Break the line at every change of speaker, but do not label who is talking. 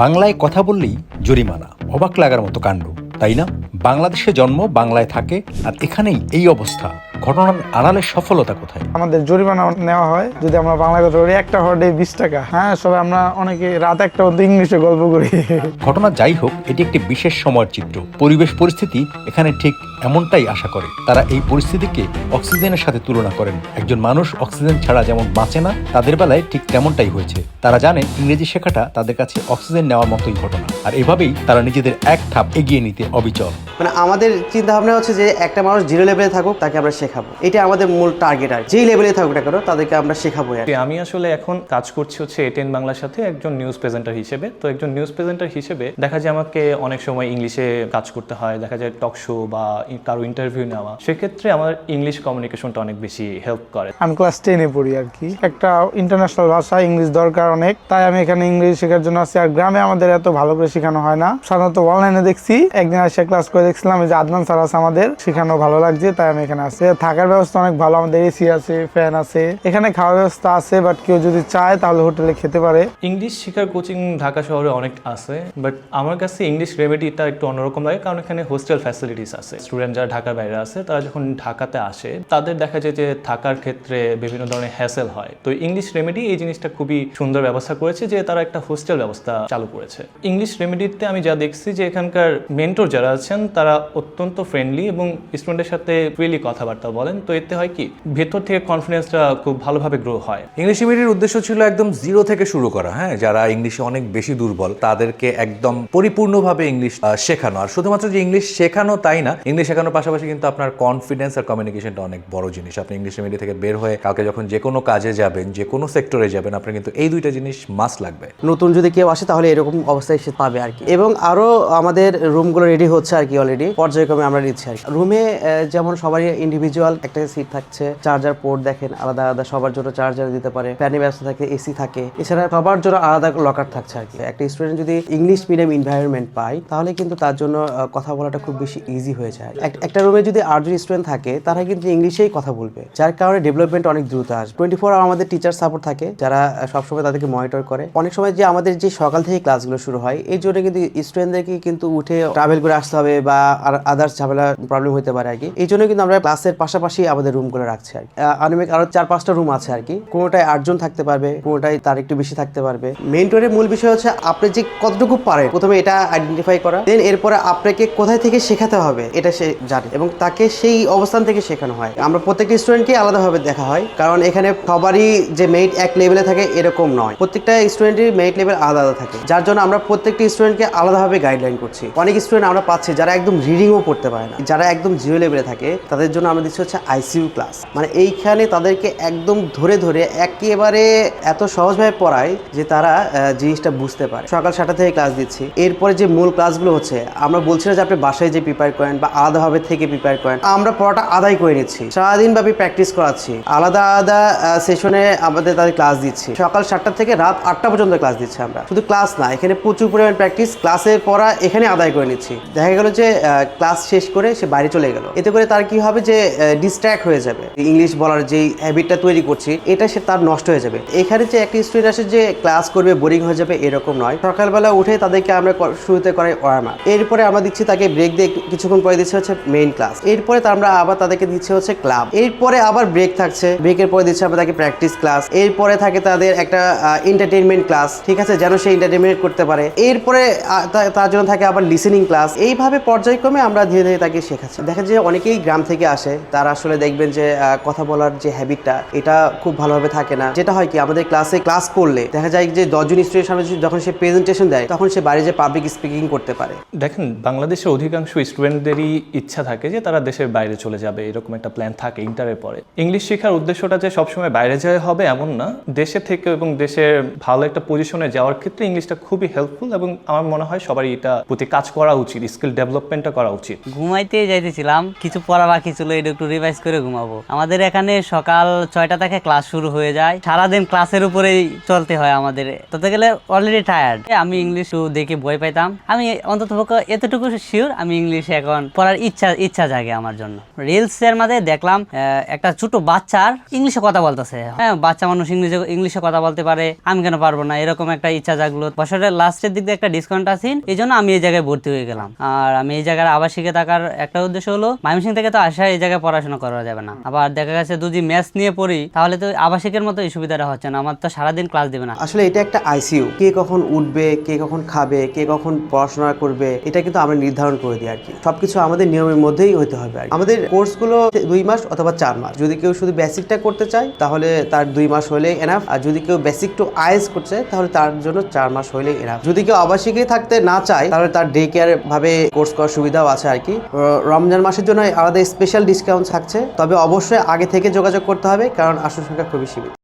বাংলায় কথা বললেই জরিমানা, অবাক লাগার মতো কাণ্ড, তাই না? বাংলাদেশে জন্ম, বাংলায় থাকে, আর এখানেই এই অবস্থা। ঘটনার আড়ালের সফলতা কোথায়?
আমাদের জরিমানা নেওয়া হয় যদি আমরা বাংলা কথা বলি, একটা হর্ডে 20 টাকা। হ্যাঁ, সবাই আমরা অনেকে রাত একটা অব্দি ইংলিশে গল্প করি।
ঘটনা যাই হোক, এটি একটি বিশেষ সময়ের চিত্র। পরিবেশ পরিস্থিতি এখানে ঠিক এমনটাই আশা করে। তারা এই পরিস্থিতিকে অক্সিজেনের সাথে তুলনা করেন। একজন মানুষ অক্সিজেন ছাড়া যেমন বাঁচে না, তাদের বেলায় ঠিক তেমনটাই হয়েছে। তারা জানে ইংরেজি শেখাটা তাদের কাছে অক্সিজেন নেওয়ার মতোই ঘটনা, আর এভাবেই তারা নিজেদের এক ধাপ এগিয়ে নিতে অবিচল।
মানে আমাদের চিন্তা ভাবনা হচ্ছে যে একটা মানুষ জিরো লেভেলে থাকুক, তাকে আমরা শেখাবো। এটা আমাদের মূল টার্গেট। আর যেই লেভেলে থাকুক না কেন, তাদেরকে আমরা শেখাবো।
আমি আসলে এখন কাজ করছি হচ্ছে এটেন বাংলার সাথে একজন নিউজ প্রেজেন্টার হিসেবে। তো একজন নিউজ প্রেজেন্টার হিসেবে দেখা যায় আমাকে অনেক সময় ইংলিশে কাজ করতে হয়, দেখা যায় টক শো বা কারো ইন্টারভিউ নেওয়া। সেক্ষেত্রে আমার ইংলিশ কমিউনিকেশনটা অনেক বেশি হেল্প করে।
আমি ক্লাস 10-এ পড়ি আর কি। একটা ইন্টারন্যাশনাল ভাষা, ইংলিশ দরকার অনেক, তাই আমি এখানে ইংলিশ শেখার জন্য আসছি। আর গ্রামে আমাদের এত ভালো করে শেখানো হয় না, সাধারণত অনলাইনে দেখছি। একদিন এসে ক্লাস করে দেখছিলাম যে আদনান স্যার আছে, আমাদের শেখানো ভালো লাগছে, তাই আমি এখানে আসছি। থাকার ব্যবস্থা অনেক ভালো, আমাদের এসি আছে, ফ্যান আছে, এখানে খাওয়ার ব্যবস্থা আছে, বাট কেউ যদি চায় তাহলে হোটেলে খেতে পারে।
ইংলিশ শেখার কোচিং ঢাকা শহরে অনেক আছে, বাট আমার কাছে ইংলিশ রেমেডিটা একটু অন্যরকম লাগে, কারণ এখানে হোস্টেল ফ্যাসিলিটিস আছে। স্টুডেন্ট যারা ঢাকার বাইরে আছে, তারা যখন ঢাকাতে আসে, তাদের দেখা যায় যে থাকার ক্ষেত্রে বিভিন্ন ধরনের হ্যাসেল হয়। তো ইংলিশ রেমেডি এই জিনিসটা খুবই সুন্দর ব্যবস্থা করেছে যে তারা একটা হোস্টেল ব্যবস্থা চালু করেছে। ইংলিশ রেমেডিতে আমি যা দেখছি যে এখানকার মেন্টর যারা আছেন তারা অত্যন্ত ফ্রেন্ডলি এবং স্টুডেন্টের সাথে ফ্রিলি কথাবার্তা বলেন। তো এতে হয় কি, ভেতর থেকে কনফিডেন্সটা খুব ভালোভাবে গ্রো হয়।
ইংলিশ মিডিয়ার উদ্দেশ্য ছিল একদম জিরো থেকে শুরু করা। হ্যাঁ, যারা ইংলিশে অনেক বেশি দুর্বল তাদেরকে একদম পরিপূর্ণভাবে ইংলিশ শেখানো। আর শুধুমাত্র যে ইংলিশ শেখানো তাই না, ইংলিশ শেখানোর পাশাপাশি কিন্তু আপনার কনফিডেন্স আর কমিউনিকেশনটা অনেক বড় জিনিস। আপনি ইংলিশ মিডিয়া থেকে বের হয়ে কালকে যখন যে কোনো কাজে যাবেন, যে কোনো সেক্টরে যাবেন, আপনার কিন্তু এই দুইটা জিনিস মাস্ট লাগবে।
নতুন যদি কেউ আসে তাহলে এরকম অবস্থায় সে পাবে আর কি। এবং আরো আমাদের রুমগুলো রেডি হচ্ছে আর কি, অলরেডি পর্যায়ক্রমে আমরা নিচ্ছি আর কি। রুমে যেমন সবারই ইন্ডিভিজুয়াল একটা সিট থাকছে, চার্জার পোর্ট দেখেন আলাদা আলাদা, সবার জন্য চার্জার দিতে পারে, ফ্যানের ব্যবস্থা থাকে, এসি থাকে, এছাড়া সবার জন্য আলাদা লকার থাকছে আর কি। একটা স্টুডেন্ট যদি ইংলিশ মিডিয়াম এনভায়রনমেন্ট পায় তাহলে কিন্তু তার জন্য কথা বলাটা খুব বেশি ইজি হয়ে যায়। একটা রুমে যদি 8 জন স্টুডেন্ট থাকে, তারা কিন্তু ইংলিশেই কথা বলবে, যার কারণে ডেভেলপমেন্ট অনেক দ্রুত আসবে। 24 আওয়ার আমাদের টিচার সাপোর্ট থাকে, যারা সবসময় তাদেরকে মনিটর করে। অনেক সময় যে আমাদের যে সকাল থেকে ক্লাসগুলো শুরু হয়, এই জন্য কিন্তু স্টুডেন্টদেরকে কিন্তু উঠে ট্রাভেল করে আসতে হবে বা আদার্স ঝামেলা প্রবলেম হতে পারে আর কি। এই জন্য কিন্তু আমরা ক্লাসের পাশাপাশি আমাদের রুমগুলো রাখছি আর কি। আনুমানিক আরো 4-5টা রুম আছে আর কি। কোনোটায় 8 জন থাকতে পারবে, কোনোটায় তার একটু বেশি থাকতে পারবে। মেন্টরের মূল বিষয় হচ্ছে আপনি যে কতটুকু পারেন, প্রথমে এটা আইডেন্টিফাই করা, দেন এরপরে আপনাকে কোথায় থেকে শেখাতে হবে এটা সে জানে এবং তাকে সেই অবস্থান থেকে শেখানো হয়। আমরা প্রত্যেকটা স্টুডেন্টকে আলাদাভাবে দেখা হয়, কারণ এখানে সবারই যে মেরিট এক লেভেলে থাকে এরকম নয়। প্রত্যেকটা স্টুডেন্টের মেরিট লেভেল আলাদা আলাদা থাকে, যার জন্য আমরা প্রত্যেকটা স্টুডেন্টকে আলাদাভাবে গাইডলাইন করছি। অনেক স্টুডেন্ট আমরা পাচ্ছি যারা একদম রিডিংও পড়তে পারে না, যারা একদম জিরো লেভেলে থাকে, তাদের জন্য আমরা দিচ্ছি হচ্ছে আইসিইউ ক্লাস। মানে এইখানে তাদেরকে একদম ধরে ধরে একেবারে এত সহজভাবে পড়ায় যে তারা জিনিসটা বুঝতে পারে। সকাল 7টা থেকে ক্লাস দিচ্ছি। এরপরে যে মূল ক্লাসগুলো হচ্ছে, আমরা বলছি না যে আপনি বাসায় যে প্রিপেয়ার করেন বা আলাদাভাবে থেকে প্রিপেয়ার করেন, আমরা পড়াটা আদায় করে নিচ্ছি, সারাদিন ব্যাপী প্র্যাকটিস করাচ্ছি, আলাদা আলাদা সেশনে আমাদের তাদের ক্লাস দিচ্ছি। সকাল 7টা থেকে রাত 8টা পর্যন্ত ক্লাস দিচ্ছি আমরা। শুধু ক্লাস না, এখানে প্রচুর পরিমাণ প্র্যাকটিস, ক্লাসের পড়া এখানে আদায় করে নিচ্ছি। দেখা গেল যে ক্লাস শেষ করে সে বাইরে চলে গেল, এতে করে তার কি হবে যে ডিস্ট্র্যাক্ট হয়ে যাবে। ইংলিশ বলার যেই হ্যাবিটটা তৈরি করছি, এটা সে তার নষ্ট হয়ে যাবে। এখানে যে একটা স্টুডেন্ট আসে যে ক্লাস করবে বোরিং হয়ে যাবে এরকম নয়। সকালবেলা উঠে তাদেরকে আমরা শুরুতে করাই ওয়ার্ম আপ, এরপরে আমরা দিচ্ছি তাকে ব্রেক দিয়ে কিছুক্ষণ পরে দিচ্ছি হচ্ছে মেইন ক্লাস, এরপরে আমরা আবার তাদেরকে দিচ্ছি হচ্ছে ক্লাব, এরপরে আবার ব্রেক থাকছে, ব্রেকের পরে দিচ্ছি আমরা তাকে প্র্যাকটিস ক্লাস, এরপরে থাকে তাদের একটা এন্টারটেইনমেন্ট ক্লাস, ঠিক আছে, যেন সে এন্টারটেইনমেন্ট করতে পারে, এরপরে তার জন্য থাকে আবার লিসেনিং ক্লাস। এইভাবে পর্যায়ক্রমে আমরা ধীরে ধীরে তাকে শেখাচ্ছি। দেখা যায় অনেকেই গ্রাম থেকে আসে, তারা আসলে দেখবেন যে কথা বলার যে হ্যাবিটটা এটা খুব ভালোভাবে থাকে না। যেটা হয় কি, আমাদের ক্লাস করলে দেখা যায় যে 10 জন স্টুডেন্টের সামনে যখন সে প্রেজেন্টেশন দেয়, তখন সে বাইরে যে পাবলিক স্পিকিং করতে পারে।
দেখেন, বাংলাদেশের অধিকাংশ স্টুডেন্টদেরই ইচ্ছা থাকে যে তারা দেশের বাইরে চলে যাবে, এরকম একটা প্ল্যান থাকে ইন্টারের পরে। ইংলিশ শেখার উদ্দেশ্যটা যে সবসময় বাইরে যাওয়া হবে এমন না, দেশে থেকে এবং দেশের ভালো একটা পজিশনে যাওয়ার ক্ষেত্রে ইংলিশটা খুবই হেল্পফুল এবং আমার মনে হয় সবারই এটা প্রতি কাজ করা উচিত, স্কিল ডেভেলপমেন্টটা করা উচিত।
ঘুমাইতে যাইতেছিলাম, কিছু পড়া বাকি ছিল, এটা একটু রিভাইজ করে ঘুমাবো। আমাদের এখানে সকাল 6টা থেকে ক্লাস শুরু হয়ে যায়, সারাদিন ক্লাসের উপরেই চলতে হয় আমাদের। তাতে গেলে অলরেডি টায়ার্ড। আমি ইংলিশ দেখে বই পাইতাম, আমি অন্তত এতটুকু শিওর আমি ইংলিশে এখন পড়ার ইচ্ছা জাগে আমার জন্য। রিলস এর মধ্যে দেখলাম একটা ছোট বাচ্চার ইংলিশে কথা বলতেছে। হ্যাঁ, বাচ্চা মানুষ ইংলিশে কথা বলতে পারে, আমি কেন পারবো না, এরকম একটা ইচ্ছা জাগলো। বছরের লাস্টের দিক দিয়ে একটা ডিসকাউন্ট আছে, এই জন্য আমি এই জায়গায় ভর্তি হয়ে গেলাম। আর আমি এই জায়গার আবাসিকে থাকার একটা উদ্দেশ্য হলো ময়মনসিংহ থেকে তো আসা এই জায়গায় পড়াশোনা করা যাবে না, আবার দেখা গেছে যদি ম্যাথস নিয়ে পড়ি তাহলে তো আবাসিকের মতো এই সুবিধাটা হচ্ছে না, আমার তো সারাদিন ক্লাস দেবে না।
আসলে এটা একটা আইসিইউ, কে কখন উঠবে, কে কখন খাবে, কে কখন পড়াশোনা করবে, এটা কিন্তু আমরা নির্ধারণ করে দিই আর কি। সবকিছু আমাদের নিয়মের মধ্যেই হতে হবে আর কি। আমাদের কোর্সগুলো 2 মাস অথবা 4 মাস। যদি কেউ শুধু বেসিকটা করতে চায় তাহলে তার 2 মাস হলে এনাফ, আর যদি কেউ বেসিক টু আইএস করতে চায় তাহলে তার জন্য 4 মাস হলে এনাফ। যদি কেউ আবাসিকে থাকতে না চায় তাহলে তার ডে কেয়ার ভাবে কোর্স করার সুবিধাও আছে আর কি। রমজান মাসের জন্য আলাদা স্পেশাল ডিসকাউন্ট থাকছে, তবে অবশ্যই আগে থেকে যোগাযোগ করতে হবে কারণ আসন সংখ্যা খুবই সীমিত।